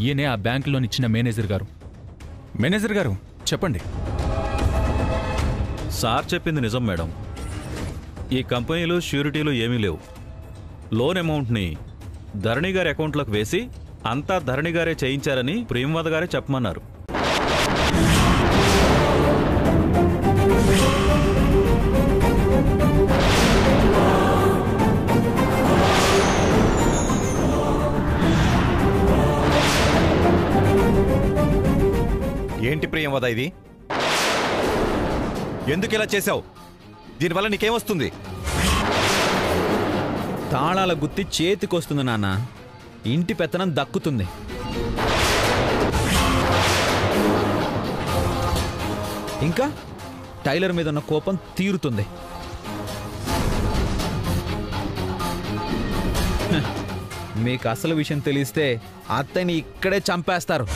ఈయనే ఆ బ్యాంకులోనిచ్చిన మేనేజర్ గారు. మేనేజర్ గారు చెప్పండి. సార్ చెప్పింది నిజం మేడం. ఈ కంపెనీలు ష్యూరిటీలు ఏమీ లేవు. లోన్ అమౌంట్ని ధరణి గారి అకౌంట్లోకి వేసి అంతా ధరణి గారే చేయించారని ప్రేమవద గారే చెప్పమన్నారు. ఏంటి ప్రియంవద ఇది? ఎందుకు ఇలా చేశావు? దీనివల్ల నీకేమొస్తుంది? తాళాల గుత్తి చేతికొస్తుంది నాన్న. ఇంటి పెత్తనం దక్కుతుంది. ఇంకా టైలర్ మీద ఉన్న కోపం తీరుతుంది. మీకు అసలు విషయం తెలిస్తే అత్తని ఇక్కడే చంపేస్తారు.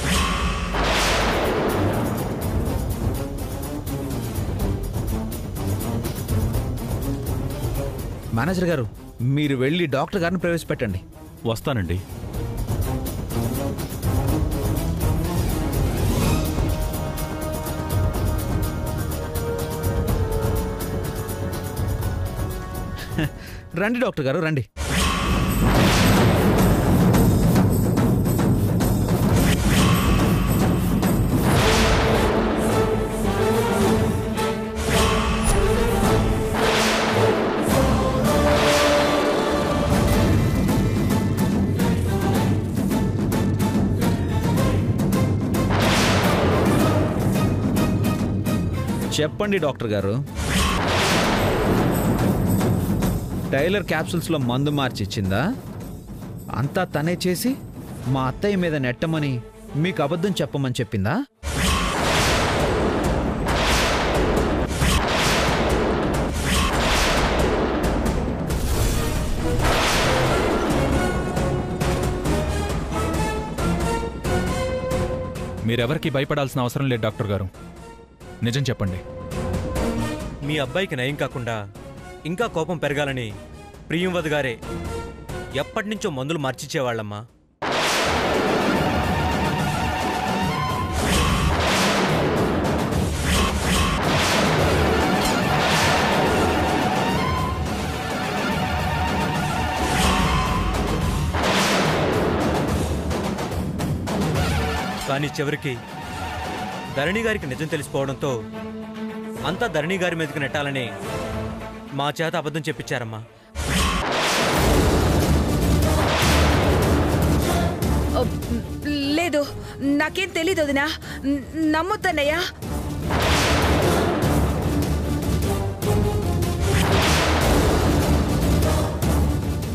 మేనేజర్ గారు, మీరు వెళ్ళి డాక్టర్ గారిని ప్రవేశపెట్టండి. వస్తానండి. రండి డాక్టర్ గారు, రండి. చెప్పండి డాక్టర్ గారు. టైలర్ క్యాప్సూల్స్లో మందు మార్చి ఇచ్చిందా? అంతా తనే చేసి మా అత్తయ్య మీద నెట్టమని మీకు అబద్ధం చెప్పమని చెప్పిందా? మీరెవరికి భయపడాల్సిన అవసరం లేదు డాక్టర్ గారు. నిజం చెప్పండి. మీ అబ్బాయికి నయం కాకుండా ఇంకా కోపం పెరగాలని ప్రియంవద గారే ఎప్పటినుంచో మందులు మార్చిచ్చేవాళ్ళమ్మా. కానీ చివరికి ధరణి గారికి నిజం తెలిసిపోవడంతో అంతా ధరణి గారి మీదకి నెట్టాలని మా చేత అబద్ధం చెప్పించారమ్మా. లేదు, నాకేం తెలీదు వదినా. నమ్ముతానయ్యా.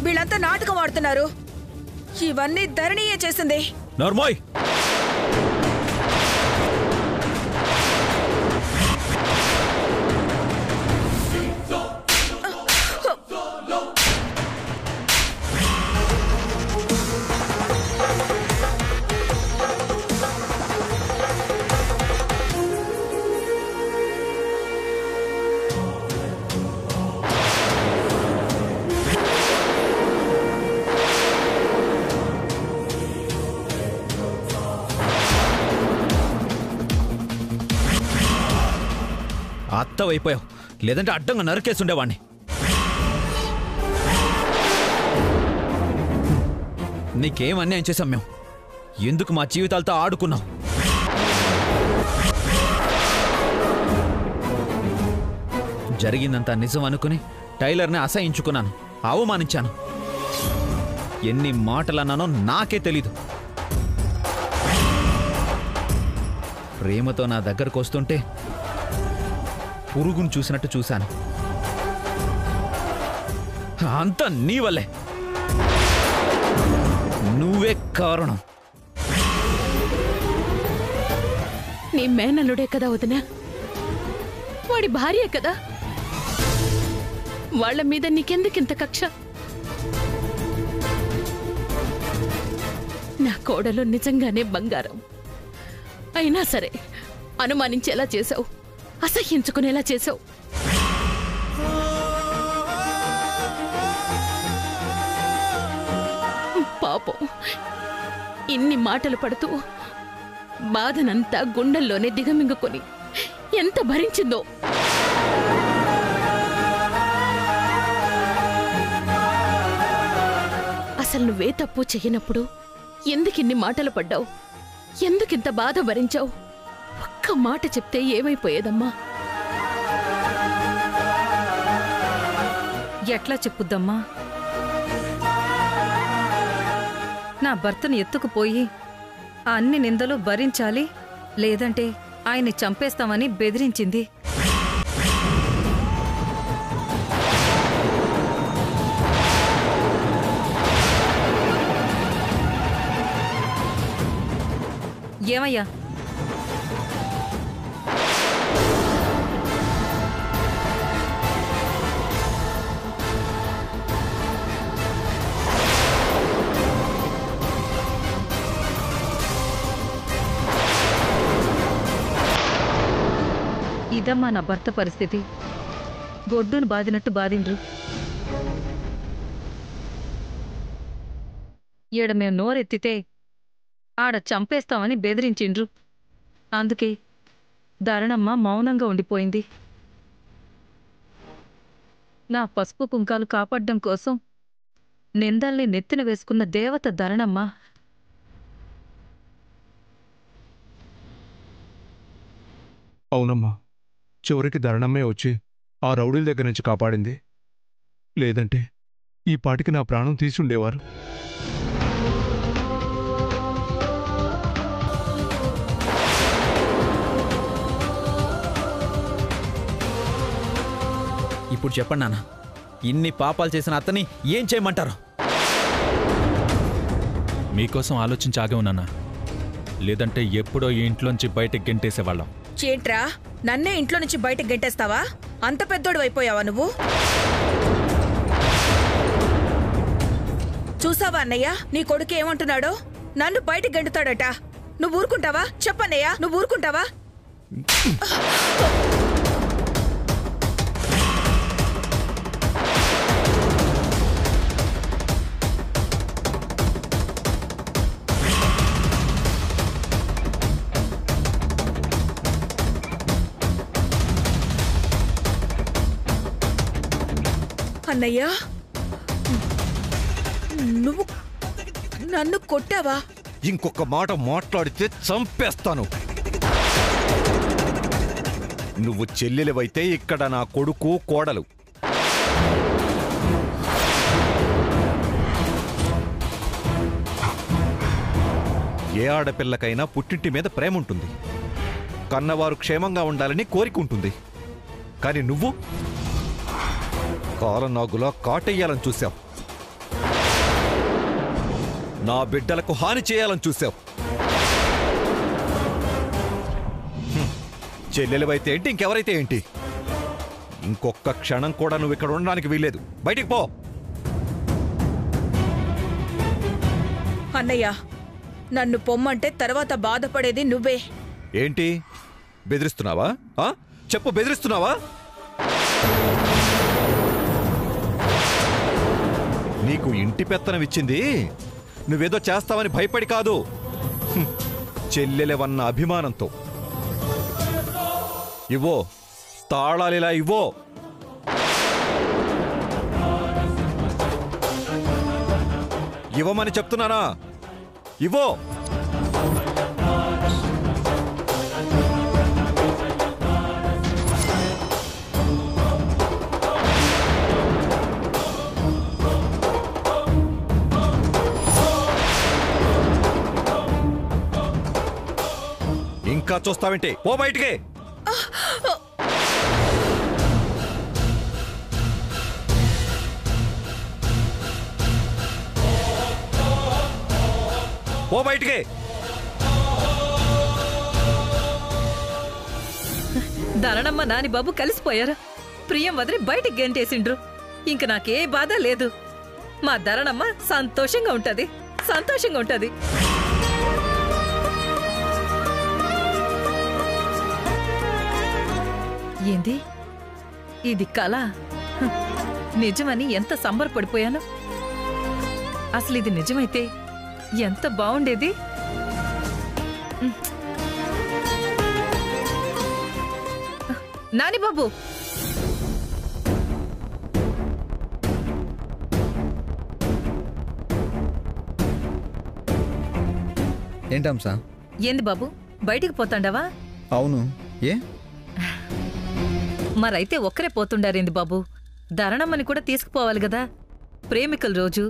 వీళ్ళంతా నాటకం ఆడుతున్నారు. ఇవన్నీ ధరణియే చేసింది. నోర్మోయ్! అత్తవైపోయావు, లేదంటే అడ్డంగా నరికేసుండేవాణ్ణి. నీకేం అన్యాయం చేశాం మేము? ఎందుకు మా జీవితాలతో ఆడుకున్నావు? జరిగిందంతా నిజం అనుకుని టైలర్ని అసహించుకున్నాను, అవమానించాను. ఎన్ని మాటలన్నానో నాకే తెలీదు. ప్రేమతో నా దగ్గరకు వస్తుంటే పురుగును చూసినట్టు చూశాను. అంతా నీ వల్లే. నువ్వే కారణం. నీ మేనల్లుడే కదా వదినా, వాడి భార్యే కదా. వాళ్ళ మీద నీకెందుకింత కక్ష? నా కోడలు నిజంగానే బంగారం. అయినా సరే అనుమానించేలా చేశావు, అసహ్యించుకునేలా చేశావు. పాపం ఇన్ని మాటలు పడుతూ బాధనంతా గుండెల్లోనే దిగమింగుకొని ఎంత భరించిందో. అసలు నువ్వే తప్పు చెయ్యనప్పుడు ఎందుకిన్ని మాటలు పడ్డావు? ఎందుకింత బాధ భరించావు? ఒక్క మాట చెప్తే ఏమైపోయేదమ్మా? ఎట్లా చెప్పుద్దమ్మా? నా భర్తను ఎత్తుకుపోయి ఆ అన్ని నిందలు భరించాలి, లేదంటే ఆయన్ని చంపేస్తామని బెదిరించింది. ఏమయ్యా, ఇదమ్మా నా భర్త పరిస్థితి. గొడ్డును బాదినట్టు బాదిండ్రు. ఈడ మేం నోరెత్తితే ఆడ చంపేస్తామని బెదిరించిండ్రు. అందుకే ధరణమ్మ మౌనంగా ఉండిపోయింది. నా పసుపు కుంకాలు కాపాడ్డం కోసం నిందల్ని నెత్తిన వేసుకున్న దేవత ధరణమ్మ. అవునమ్మా, చివరికి ధరణమ్మే వచ్చి ఆ రౌడీల దగ్గర నుంచి కాపాడింది. లేదంటే ఈ పాటికి నా ప్రాణం తీసుండేవారు. ఇప్పుడు చెప్పండి నాన్న, ఇన్ని పాపాలు చేసిన అతన్ని ఏం చేయమంటారు? మీకోసం ఆలోచించి ఆగే ఉన్నానా, లేదంటే ఎప్పుడో ఈ ఇంట్లోంచి బయటకు గెంటేసేవాళ్ళం. చేంట్రా, నన్నే ఇంట్లో నుంచి బయటకు గెంటేస్తావా? అంత పెద్దోడు అయిపోయావా నువ్వు? చూసావా అన్నయ్య, నీ కొడుకు ఏమంటున్నాడో? నన్ను బయటకు గెంటుతాడట. నువ్వు ఊరుకుంటావా? చెప్పన్నయ్య, నువ్వు ఊరుకుంటావా? అన్నయ్య, నువ్వు నన్ను కొట్టావా? ఇంకొక మాట మాట్లాడితే చంపేస్తాను. నువ్వు చెల్లెలివైతే ఇక్కడ నా కొడుకు కోడలు. ఏ ఆడపిల్లకైనా పుట్టింటి మీద ప్రేమ ఉంటుంది, కన్నవారు క్షేమంగా ఉండాలని కోరిక ఉంటుంది. కానీ నువ్వు కాలనాగులా కాటేయాలని చూశావు. నా బిడ్డలకు హాని చేయాలని చూశావు. చెల్లెలివైతే ఏంటి, ఇంకెవరైతే ఏంటి? ఇంకొక క్షణం కూడా నువ్వు ఇక్కడ ఉండడానికి వీల్లేదు. బయటికి పో. అన్నయ్య, నన్ను పొమ్మంటే తర్వాత బాధపడేది నువ్వే. ఏంటి బెదిరిస్తున్నావా? చెప్పు, బెదిరిస్తున్నావా? నీకు ఇంటి పెత్తనం ఇచ్చింది నువ్వేదో చేస్తావని భయపడి కాదు, చెల్లెలవన్న అభిమానంతో. ఇవ్వో తాళాలిలా ఇవ్వో. ఇవ్వమని చెప్తున్నానా? ఇవ్వో. ఇంకా చూస్తావేంటి? పో బయటికి. పో బయటికి. ధరణమ్మ నాని బాబు కలిసిపోయారు. ప్రియం వదిలి బయటికి గెంటేసిండ్రు. ఇంక నాకే బాధ లేదు. మా ధరణమ్మ సంతోషంగా ఉంటది, సంతోషంగా ఉంటది. ఏంది ఇది కళ? నిజమని ఎంత సంబరపడిపోయాను. అసలు ఇది నిజమైతే ఎంత బాగుండేది. నాని బాబు, ఏంటంసా? ఏంది బాబు బయటికి పోతాండావా? అవును, ఏ? మరైతే ఒక్కరే పోతుండారేంది బాబు? ధరణమ్మని కూడా తీసుకుపోవాలి కదా, ప్రేమికుల రోజు.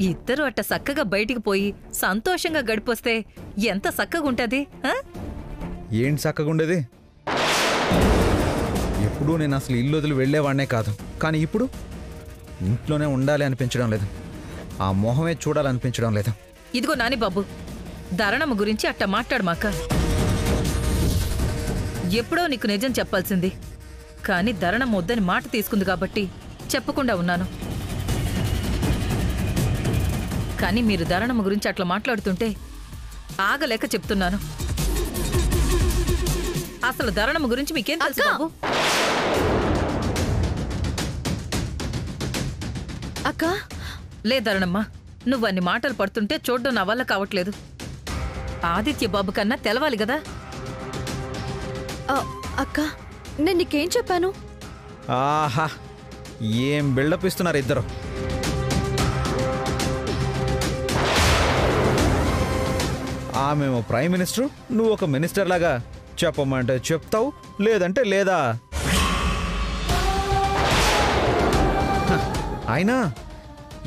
ఇద్దరు అట్ట చక్కగా బయటికి పోయి సంతోషంగా గడిపొస్తే ఎంత చక్కగుంటది. ఏంటి చక్కగుండేది? ఎప్పుడూ నేను అసలు ఇల్లు వదిలి వెళ్ళేవాడినే కాదు, కానీ ఇప్పుడు ఇంట్లోనే ఉండాలి అనిపించడం లేదు, ఆ మొహమే చూడాలనిపించడం లేదు. ఇదిగో నాని బాబు, ధరణమ్మ గురించి అట్ట మాట్లాడమాక. ఎప్పుడో నీకు నిజం చెప్పాల్సింది, కానీ ధరణమ్మ వద్దని మాట తీసుకుంది కాబట్టి చెప్పకుండా ఉన్నాను. కానీ మీరు ధరణమ్మ గురించి అట్లా మాట్లాడుతుంటే ఆగలేక చెప్తున్నాను. అసలు ధరణమ్మ గురించి మీకేం తెలుసు బాబు? అక్క, లే ధరణమ్మ, నువ్వన్ని మాటలు పడుతుంటే చూడ్డం నా వల్ల కావట్లేదు. ఆదిత్య బాబు కన్నా తెలవాలి కదా. అక్క, నేను నీకేం చెప్పాను? ఆహా, ఏం బిల్డప్ ఇస్తున్నారు ఇద్దరు. ఆమెమో ప్రైమ్ మినిస్టర్, నువ్వు ఒక మినిస్టర్ లాగా చెప్పమంటే చెప్తావు, లేదంటే లేదా. అయినా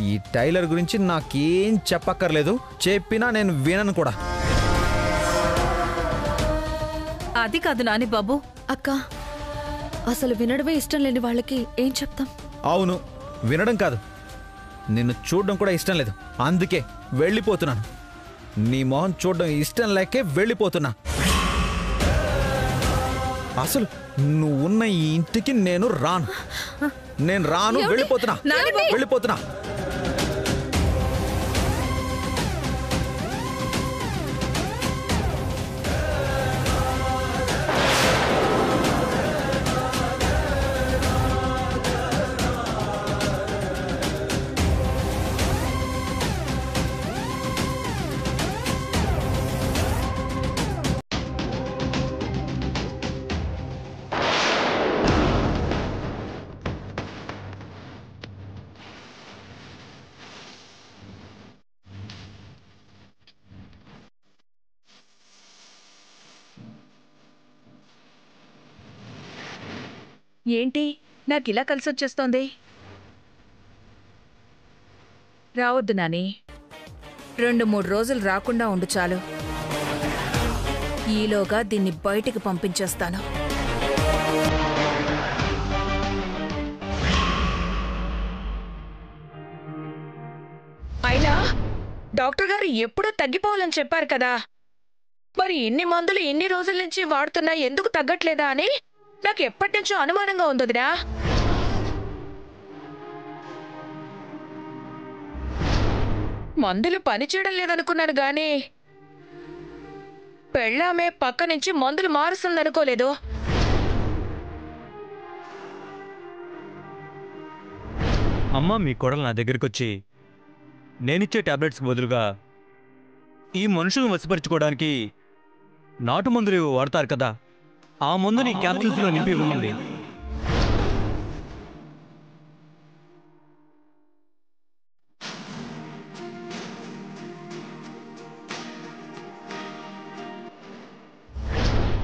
ఈ టైలర్ గురించి నాకేం చెప్పక్కర్లేదు, చెప్పినా నేను వినను కూడా. అది కాదు నాని బాబు. అక్క, అసలు వినడమే ఇష్టం లేని వాళ్ళకి ఏం చెప్తాం? అవును, వినడం కాదు, నిన్ను చూడడం కూడా ఇష్టం లేదు, అందుకే వెళ్ళిపోతున్నాను. నీ మొహం చూడడం ఇష్టం లేకే వెళ్ళిపోతున్నా. అసలు నువ్వు ఉన్న ఈ ఇంటికి నేను రాను, వెళ్ళిపోతున్నా, వెళ్ళిపోతున్నా. ఏంటి నాకిలా కలిసొచ్చేస్తోంది? రావద్దు నాని, 2-3 రోజులు రాకుండా ఉండు చాలు. ఈలోగా దీన్ని బయటికి పంపించేస్తాను. అయినా డాక్టర్ గారు ఎప్పుడూ తగ్గిపోవాలని చెప్పారు కదా, మరి ఇన్ని మందులు ఇన్ని రోజుల నుంచి వాడుతున్నా ఎందుకు తగ్గట్లేదా అని నాకు ఎప్పటి నుంచో అనుమానంగా ఉందొదినా. మందులు పనిచేయడం లేదనుకున్నాను గాని పెళ్ళామే పక్క నుంచి మందులు మారుస్తుందనుకోలేదు. అమ్మ, మీ కోడలు నా దగ్గరికి వచ్చి నేనిచ్చే టాబ్లెట్స్కి బదులుగా ఈ మనుషులను వశపరుచుకోవడానికి నాటు మందులు వాడతారు కదా, ఆ మందుని క్యాప్సూల్స్లో నింపి ఇవ్వమంది.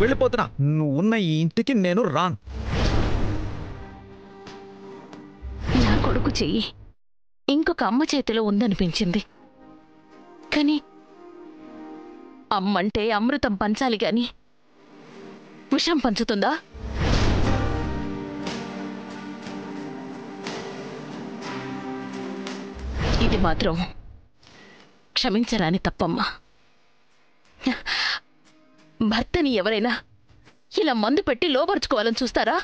వెళ్ళిపోతున్నా, నువ్వు ఉన్న ఈ ఇంటికి నేను రాను. నా కొడుకు చెయ్యి ఇంకొక అమ్మ చేతిలో ఉందనిపించింది, కానీ అమ్మంటే అమృతం పంచాలి గాని విషం పంచుతుందా? ఇది మాత్రం క్షమించరాని తప్పమ్మా. భర్తని ఎవరైనా ఇలా మందు పెట్టి లోపరుచుకోవాలని చూస్తారా?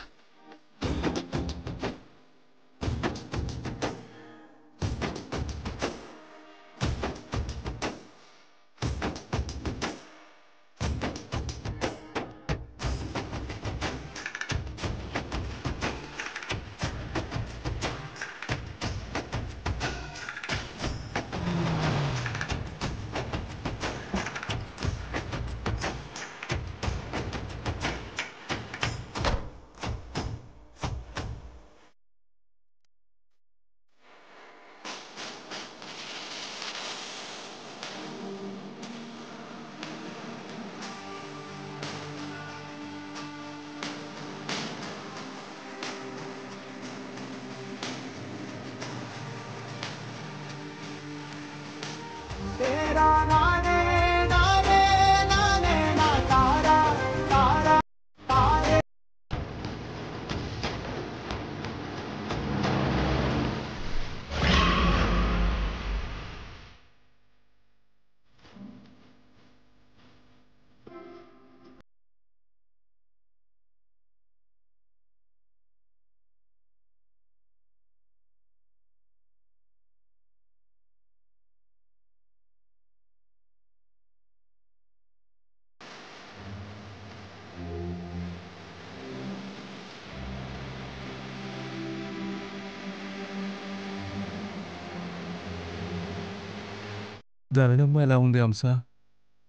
ధరణమ్మ ఎలా ఉంది హంస?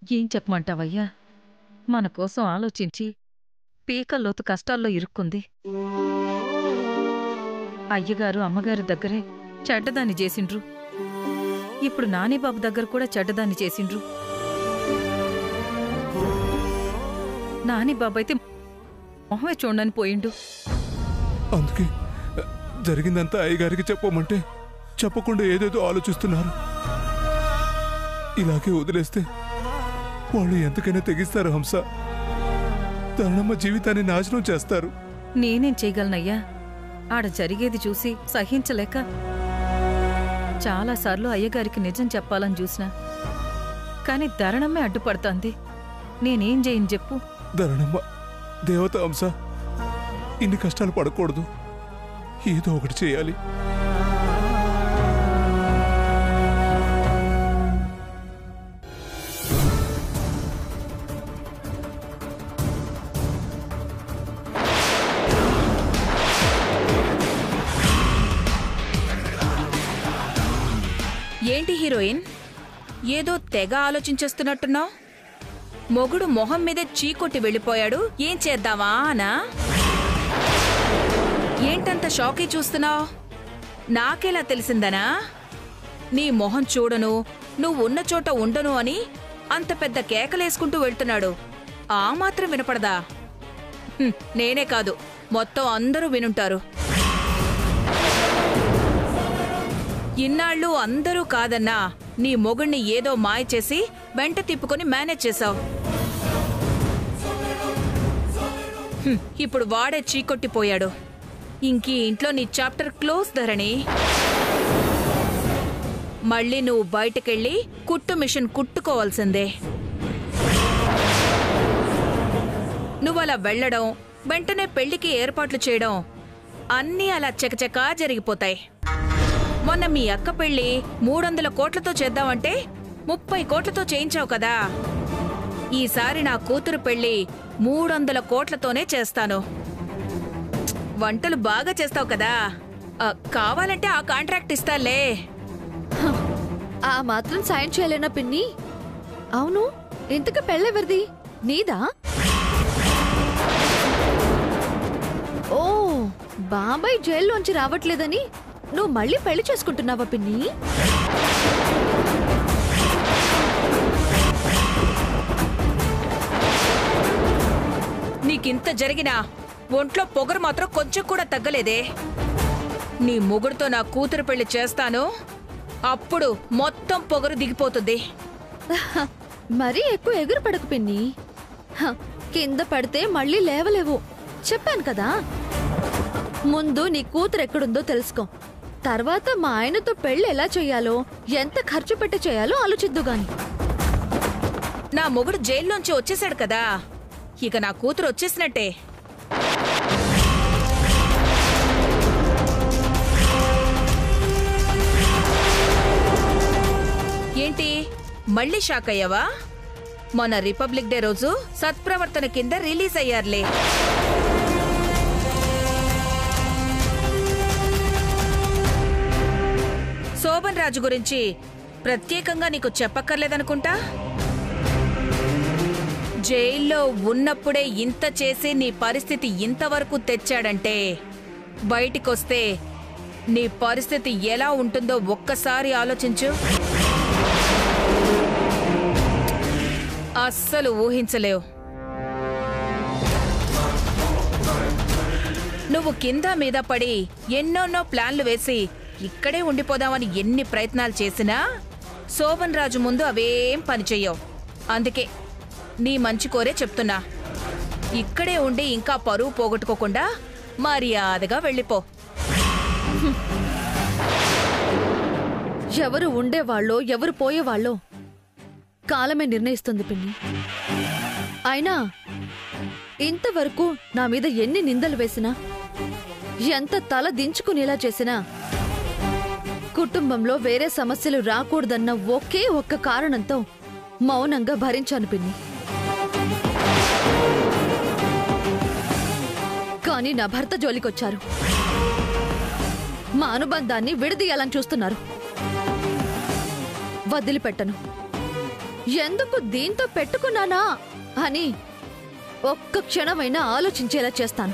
ఏం చెప్పమంటావయ్యా? మన కోసం ఆలోచించి పీకల్లోతు కష్టాల్లో ఇరుక్కుంది. అయ్యగారు అమ్మగారి దగ్గరే చెడ్డదాన్ని చేసిండ్రు. ఇప్పుడు నానిబాబు దగ్గర కూడా చెడ్డదాన్ని చేసిండ్రు. నానిబాబు అయితే మొహమే చూడని పోయిండు. అందుకే జరిగిందంతా అయ్యగారికి చెప్పమంటే చెప్పకుండా ఏదేదో ఆలోచిస్తున్నారు. ఇలాగే వదిలేస్తే వాళ్ళు ఎంతకైనా తెగిస్తారు హంస. ధరణమ్మ జీవితాన్ని నాశనం చేస్తారు. నేనేం చేయగలనయ్యా? ఆడ జరిగేది చూసి సహించలేక చాలాసార్లు అయ్యగారికి నిజం చెప్పాలని చూసినా, కాని ధరణమ్మే అడ్డుపడుతోంది. నేనేం చేయను చెప్పు? ధరణమ్మ దేవత హంస, ఇన్ని కష్టాలు పడకూడదు. ఏదో ఒకటి చేయాలి. ఏంటి హీరోయిన్, ఏదో తెగ ఆలోచించేస్తున్నట్టున్నావు? మొగుడు మొహం మీదే చీకొట్టి వెళ్ళిపోయాడు, ఏం చేద్దామా అనా? ఏంటంత షాకీ చూస్తున్నావు? నాకెలా తెలిసిందనా? నీ మొహం చూడను, నువ్వు ఉన్న చోట ఉండను అని అంత పెద్ద కేకలేసుకుంటూ వెళ్తున్నాడు. ఆ మాత్రం వినపడదా? నేనే కాదు, మొత్తం అందరూ వినుంటారు. ఇన్నాళ్ళు అందరూ కాదన్నా నీ మొగుణ్ణి ఏదో మాయ చేసి వెంట తిప్పుకొని మేనేజ్ చేశావు. ఇప్పుడు వాడే చీకొట్టిపోయాడు. ఇంకీ ఇంట్లో నీ చాప్టర్ క్లోజ్ ధరణి. మళ్ళీ నువ్వు బయటకెళ్ళి కుట్టు మిషన్ కుట్టుకోవాల్సిందే. నువ్వలా వెళ్లడం, వెంటనే పెళ్లికి ఏర్పాట్లు చేయడం అన్నీ అలా చకచకా జరిగిపోతాయి. మొన్న మీ అక్క పెళ్లి 300 కోట్లతో చేద్దామంటే 30 కోట్లతో చేయించావు కదా. ఈసారి నా కూతురు పెళ్లి 300 కోట్లతోనే చేస్తాను. వంటలు బాగా చేస్తావు కదా, కావాలంటే ఆ కాంట్రాక్ట్ ఇస్తాలే. ఆ మాత్రం సాయం చేయలేనా పిన్ని? అవును, ఇంతకు పెళ్ళెవరిది? నీదా? ఓ, బాబాయ్ జైల్లోంచి రావట్లేదని నువ్వు మళ్ళీ పెళ్లి చేసుకుంటున్నావా పిన్ని? నీకింత జరిగినా ఒంట్లో పొగరు మాత్రం కొంచెం కూడా తగ్గలేదే. నీ మొగుడుతో నా కూతురు పెళ్లి చేస్తాను, అప్పుడు మొత్తం పొగరు దిగిపోతుంది. మరీ ఎక్కువ ఎగురు పడకు పిన్ని. కింద పడితే మళ్ళీ లేవలేవు, చెప్పాను కదా. ముందు నీ కూతురు ఎక్కడుందో తెలుసుకో. తర్వాత మా ఆయనతో పెళ్లి ఎలా చెయ్యాలో, ఎంత ఖర్చు పెట్టి చేయాలో ఆలోచిద్దుగాని. నా మొగుడు జైల్లోంచి వచ్చేసాడు కదా, ఇక నా కూతురు వచ్చేసినట్టే. ఏంటి, మళ్ళీ షాక్ అయ్యావా? మొన్న రిపబ్లిక్ డే రోజు సత్ప్రవర్తన కింద రిలీజ్ అయ్యారులే. శోభన్ రాజు గురించి ప్రత్యేకంగా నీకు చెప్పక్కర్లేదనుకుంటా. జైల్లో ఉన్నప్పుడే ఇంత చేసి నీ పరిస్థితి ఇంతవరకు తెచ్చాడంటే బయటికొస్తే నీ పరిస్థితి ఎలా ఉంటుందో ఒక్కసారి ఆలోచించు. అస్సలు ఊహించలేవు. నువ్వు కింద మీద పడి ఎన్నోన్నో ప్లాన్లు వేసి ఇక్కడే ఉండిపోదామని ఎన్ని ప్రయత్నాలు చేసినా శోభన్ రాజు ముందు అవేం పనిచెయ్యవు. అందుకే నీ మంచి కోరే చెప్తున్నా, ఇక్కడే ఉండి ఇంకా పరువు పోగొట్టుకోకుండా మర్యాదగా వెళ్ళిపో. ఎవరు ఉండేవాళ్ళో ఎవరు పోయేవాళ్ళో కాలమే నిర్ణయిస్తుంది పిన్ని. అయినా ఇంతవరకు నా మీద ఎన్ని నిందలు వేసినా, ఎంత తల దించుకునేలా చేసినా కుటుంబంలో వేరే సమస్యలు రాకూడదన్న ఒకే ఒక్క కారణంతో మౌనంగా భరించాను పిన్ని. కానీ నా భర్త జోలికొచ్చారు. మా అనుబంధాన్ని విడదీయాలని చూస్తున్నారు. వదిలిపెట్టను. ఎందుకు దీంతో పెట్టుకున్నానా అని ఒక్క క్షణమైనా ఆలోచించేలా చేస్తాను.